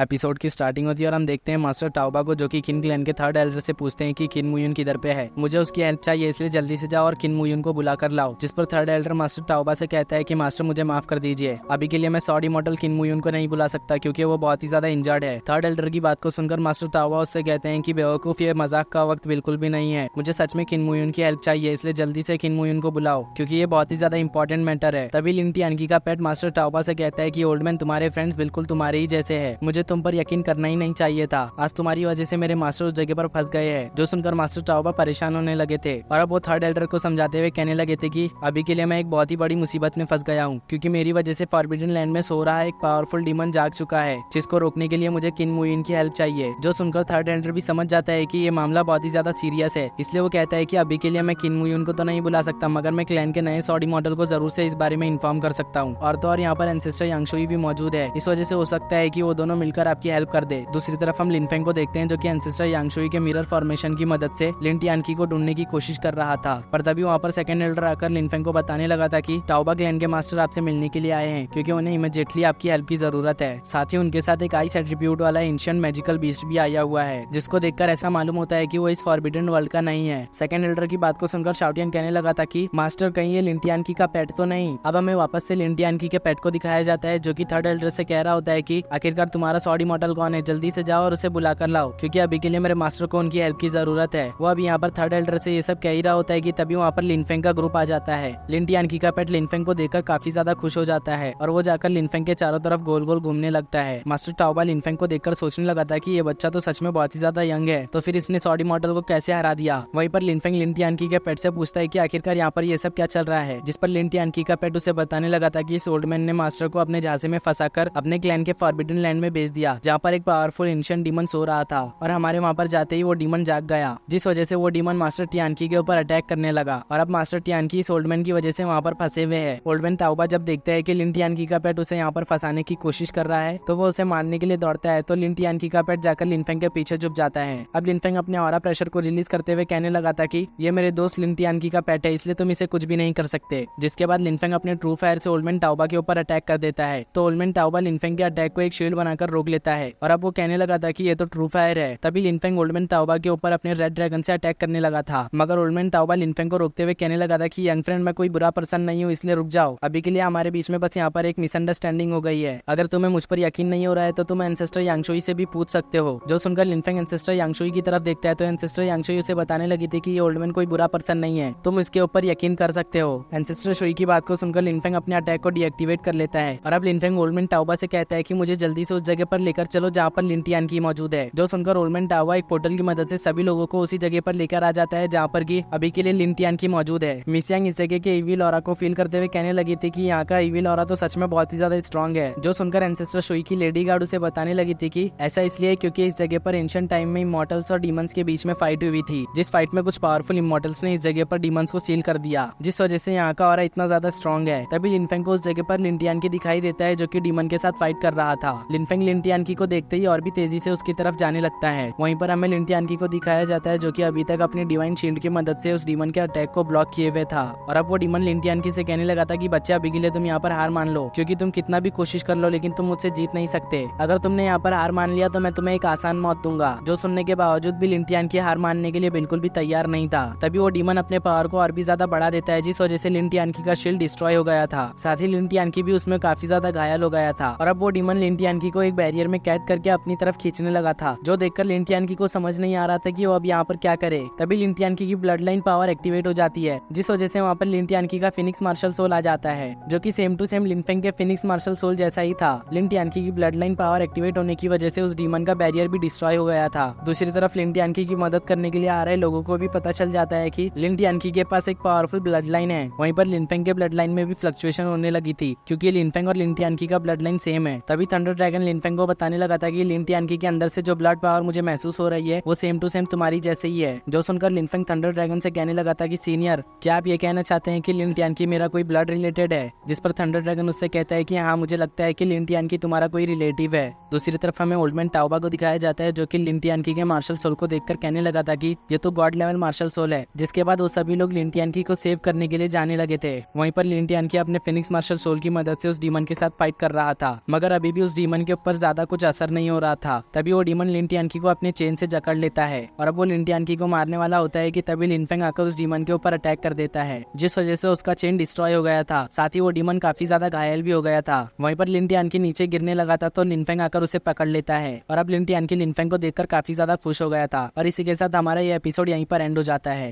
Episode की starting होती है और हम देखते हैं मास्टर टाओबा को, जो कि किन क्लैन के थर्ड एल्डर से पूछते हैं कि किन मुयुन किधर पे है, मुझे उसकी हेल्प चाहिए, इसलिए जल्दी से जाओ और किन मुयुन को बुला कर लाओ। जिस पर थर्ड एल्डर मास्टर टाओबा से कहता है कि मास्टर मुझे माफ कर दीजिए, अभी के लिए मैं सॉर्ड इमॉर्टल किन मुयुन को नहीं बुला सकता क्योंकि वो बहुत ही ज्यादा इंजर्ड है। थर्ड एल्डर की बात को सुनकर मास्टर टाओबा उससे कहते हैं कि बेवकूफ, ये मजाक का वक्त बिल्कुल भी नहीं है, मुझे सच में किन मुयुन की हेल्प चाहिए, इसलिए जल्दी से किन मुयुन को बुलाओ क्योंकि ये बहुत ही ज्यादा इंपॉर्टेंट मैटर है। तभी लिन टियानकी का पेट मास्टर टाओबा से कहता है कि ओल्ड मैन, तुम्हारे फ्रेंड्स बिल्कुल तुम्हारे ही जैसे है, मुझे तुम पर यकीन करना ही नहीं चाहिए था, आज तुम्हारी वजह से मेरे मास्टर उस जगह पर फंस गए हैं। जो सुनकर मास्टर टाओबा परेशान होने लगे थे और अब वो थर्ड एल्डर को समझाते हुए कहने लगे थे कि अभी के लिए मैं एक बहुत ही बड़ी मुसीबत में फंस गया हूँ क्योंकि मेरी वजह से फॉरबिडन लैंड में सो रहा एक पावरफुल डीमन जाग चुका है, जिसको रोकने के लिए मुझे किन मुयुन की हेल्प चाहिए। जो सुनकर थर्ड एल्डर भी समझ जाता है कि ये मामला बहुत ही ज्यादा सीरियस है, इसलिए वो कहता है कि अभी के लिए मैं किन मुयुन को तो नहीं बुला सकता, मगर मैं क्लैन के नए सॉर्ड इमॉर्टल को जरूर से इस बारे में इन्फॉर्म कर सकता हूँ। और तो और यहाँ पर एंसेस्टर यांगशुई भी मौजूद है, इस वजह से हो सकता है कि वो दोनों मिलकर आपकी हेल्प कर दे। दूसरी तरफ हम लिनफेंग को देखते हैं, जो कि एंसेस्टर यांगशुई के मिरर फॉर्मेशन की मदद से लिन टियानकी को ढूंढने की कोशिश कर रहा था। पर तभी वहाँ पर सेकंड एल्डर आकर लिनफेंग को बताने लगा था कि टाओबा क्लैन के मास्टर आपसे मिलने के लिए आए हैं क्योंकि उन्हें इमीडिएटली आपकी हेल्प की जरूरत है। साथ ही उनके साथ एक आइस एट्रीब्यूट वाला एंशिएंट मैजिकल बीस्ट भी आया हुआ है, जिसको देखकर ऐसा मालूम होता है कि वो इस फॉरबिडन वर्ल्ड का नहीं है। सेकंड एल्डर की बात को सुनकर शाओटियन कहने लगा था कि मास्टर, कहीं ये लिन टियानकी का पेट तो नहीं। अब हमें वापस से लिन टियानकी के पेट को दिखाया जाता है, जो कि थर्ड एल्डर से कह रहा होता है कि आखिरकार तुम्हारा सॉर्ड इमॉर्टल कौन है, जल्दी से जाओ और उसे बुला कर लाओ क्योंकि अभी के लिए मेरे मास्टर को उनकी हेल्प की जरूरत है। वो अभी यहाँ पर थर्ड एल्डर से ये सब कह ही रहा होता है कि तभी वहाँ पर लिनफेंग का ग्रुप आ जाता है। लिन टियानकी का पेट लिनफेंग को देखकर काफी ज्यादा खुश हो जाता है और वो जाकर लिनफेंग के चारों तरफ गोल गोल घूमने लगता है। मास्टर टाओबा लिनफेंग को देखकर सोचने लगा था कि ये बच्चा तो सच में बहुत ही ज्यादा यंग है, तो फिर इसने सॉर्ड इमॉर्टल को कैसे हरा दिया। वहीं पर लिनफेंग लिन टियानकी के पेट से पूछता है कि आखिरकार यहाँ पर ये सब क्या चल रहा है, जिस पर लिन टियानकी का पेट उसे बताने लगा था कि इस ओल्ड मैन ने मास्टर को अपने जहाजे में फंसाकर अपने क्लैन के फॉरबिडन लैंड में भेज दिया, जहाँ पर एक पावरफुल एंशिएंट डीमन सो रहा था और हमारे वहाँ पर जाते ही वो डीमन जाग गया, जिस वजह से वो डीमन मास्टर टियानकी के ऊपर अटैक करने लगा और अब मास्टर टियानकी इस ओल्ड मैन की वजह से वहाँ पर फंसे हुए है। ओल्ड मैन टाओबा जब देखता है कि लिन टियानकी का पेट उसे यहाँ पर फंसाने की कोशिश कर रहा है तो वो उसे मारने के लिए दौड़ता है, तो लिन टियानकी का पेट जाकर लिनफेंग के पीछे छुप जाता है। अब लिनफेंग अपने ऑरा प्रेशर को रिलीज करते हुए कहने लगा था कि ये मेरे दोस्त लिन टियानकी का पेट है, इसलिए तुम इसे कुछ भी नहीं कर सकते। जिसके बाद लिनफेंग अपने ट्रू फायर से ओल्ड मैन टाओबा के ऊपर अटैक कर देता है, तो ओल्ड मैन टाओबा लिनफेंग के अटैक को एक शील्ड बनाकर रोक लेता है और अब वो कहने लगा था कि ये तो ट्रू फायर है। तभी लिनफेंग ओल्ड मैन टाओबा के ऊपर अपने रेड ड्रैगन से अटैक करने लगा था, मगर ओल्ड मैन टाओबा लिनफेंग को रोकते हुए कहने लगा था कि यंग फ्रेंड, मैं कोई बुरा पर्सन नहीं हूँ, इसलिए रुक जाओ, अभी के लिए हमारे बीच में बस यहाँ पर एक मिसअंडरस्टैंडिंग हो गई है, अगर तुम्हें मुझ पर यकीन नहीं हो रहा है तो तुम एंसेस्टर यांगशुई से भी पूछ सकते हो। जो सुनकर लिनफेंग एंसेस्टर यांगशुई की तरफ देखता है तो एंसेस्टर यांगशुई उसे बताने लगी थी कि ये ओल्ड मैन कोई बुरा पर्सन नहीं है, तुम इसके ऊपर यकीन कर सकते हो। एंसेस्टर शुई की बात को सुनकर लिनफेंग अपने अटैक को डीएक्टिवेट कर लेता है और अब लिनफेंग ओल्ड मैन टाओबा से कहता है कि मुझे जल्दी से उस जगह पर लेकर चलो जहाँ पर लिन टियानकी मौजूद है। जो सुनकर ओल्ड मैन टाओबा एक पोर्टल की मदद से सभी लोगों को उसी जगह पर लेकर आ जाता है जहाँ पर की अभी के लिए लिन टियानकी मौजूद है। मिसियांग इस जगह के इविल ऑरा को फील करते हुए कहने लगी थी कि यहाँ का इविल ऑरा तो सच में बहुत ही ज्यादा स्ट्रॉन्ग है। जो सुनकर एंसेस्टर शुई की लेडी गार्ड उसे बताने लगी थी कि ऐसा इसलिए क्योंकि इस जगह पर एंशिएंट टाइम में इमॉर्टल्स और डीमंस के बीच में फाइट हुई थी, जिस फाइट में कुछ पावरफुल इमॉर्टल्स ने इस जगह पर डीमंस को सील कर दिया, जिस वजह से यहाँ का ऑरा इतना ज्यादा स्ट्रॉन्ग है। तभी लिनफेंग को उस जगह पर लिन टियानकी दिखाई देता है, जो कि डीमन के साथ फाइट कर रहा था। लिनफेंग लिन टियानकी को देखते ही और भी तेजी से उसकी तरफ जाने लगता है। वहीं पर हमें लिन टियानकी को दिखाया जाता है, जो कि अभी तक अपनी डिवाइन शील्ड की मदद से उस डीमन के अटैक को ब्लॉक किए हुए था और अब वो डीमन लिन टियानकी से कहने लगा था कि बच्चे, अभी के लिए तुम यहाँ पर हार मान लो क्योंकि तुम कितना भी कोशिश कर लो लेकिन तुम मुझसे जीत नहीं सकते, अगर तुमने यहाँ पर हार मान लिया तो मैं तुम्हें एक आसान मौत दूंगा। जो सुनने के बावजूद भी लिन टियानकी हार मानने के लिए बिल्कुल भी तैयार नहीं था। तभी वो डीमन अपने पावर को और भी ज्यादा बढ़ा देता है, जिस वजह से लिन टियानकी का शील्ड डिस्ट्रॉय हो गया था। साथ ही लिन टियानकी भी उसमें काफी ज्यादा घायल हो गया था और अब वो डीमन लिन टियानकी को एक बैरियर में कैद करके अपनी तरफ खींचने लगा था, जो देखकर लिन टियानकी को समझ नहीं आ रहा था कि वो अब यहाँ पर क्या करे। तभी लिन टियानकी की ब्लड लाइन पावर एक्टिवेट हो जाती है, जिस वजह से वहाँ पर लिन टियानकी का फिनिक्स मार्शल सोल आ जाता है, जो कि सेम टू सेम लिनफेंग के फिनिक्स मार्शल सोल जैसा ही था। लिन टियानकी की ब्लड लाइन पावर एक्टिवेट होने की वजह से उस डीमन का बैरियर भी डिस्ट्रॉय हो गया था। दूसरी तरफ लिन टियानकी की मदद करने के लिए आ रहे लोगों को भी पता चल जाता है कि लिन टियानकी के पास एक पावरफुल ब्लड लाइन है। वहीं पर लिनफेंग के ब्लड लाइन में भी फ्लक्चुएशन होने लगी थी क्योंकि लिनफेंग और लिन टियानकी का ब्लड लाइन सेम है। तभी थंडर ड्रैगन लिनफेंग को बताने लगा था कि लिन टियानकी के अंदर से जो ब्लड पावर मुझे महसूस हो रही है वो सेम टू सेम तुम्हारी जैसे ही है। जो सुनकर लिनफेंग थंडर ड्रैगन से कहने लगा था कि सीनियर, क्या आप ये कहना चाहते हैं कि लिन टियानकी मेरा कोई ब्लड रिलेटेड है? जिस पर थंडर ड्रैगन उससे कहता है कि हाँ, मुझे लगता है कि लिन टियानकी तुम्हारा कोई रिलेटिव है। दूसरी तरफ हमें ओल्ड मैन टाओबा को दिखाया जाता है, जो कि लिन टियानकी के मार्शल सोल को देखकर कहने लगा था कि ये तो गॉड लेवल मार्शल सोल है। जिसके बाद वो सभी लोग लिन टियानकी को सेव करने के लिए जाने लगे थे। वहीं पर लिन टियानकी अपने फिनिक्स मार्शल सोल की मदद से उस डीमन के साथ फाइट कर रहा था, मगर अभी भी उस डीमन के ऊपर ज्यादा कुछ असर नहीं हो रहा था। तभी वो डीमन लिन टियानकी को अपने चेन से जकड़ लेता है और अब वो लिन टियानकी को मारने वाला होता है कि तभी लिन फेंग आकर उस डीमन के ऊपर अटैक कर देता है, जिस वजह से उसका चेन डिस्ट्रॉय हो गया था। साथ ही वो डीमन काफी ज्यादा घायल भी हो गया था। वहीं पर लिन टियानकी नीचे गिरने लगा था तो लिन फेंग आकर उसे पकड़ लेता है और अब लिन टियानकी लिन फेंग को देखकर काफी ज्यादा खुश हो गया था। और इसी के साथ हमारा ये एपिसोड यहीं पर एंड हो जाता है।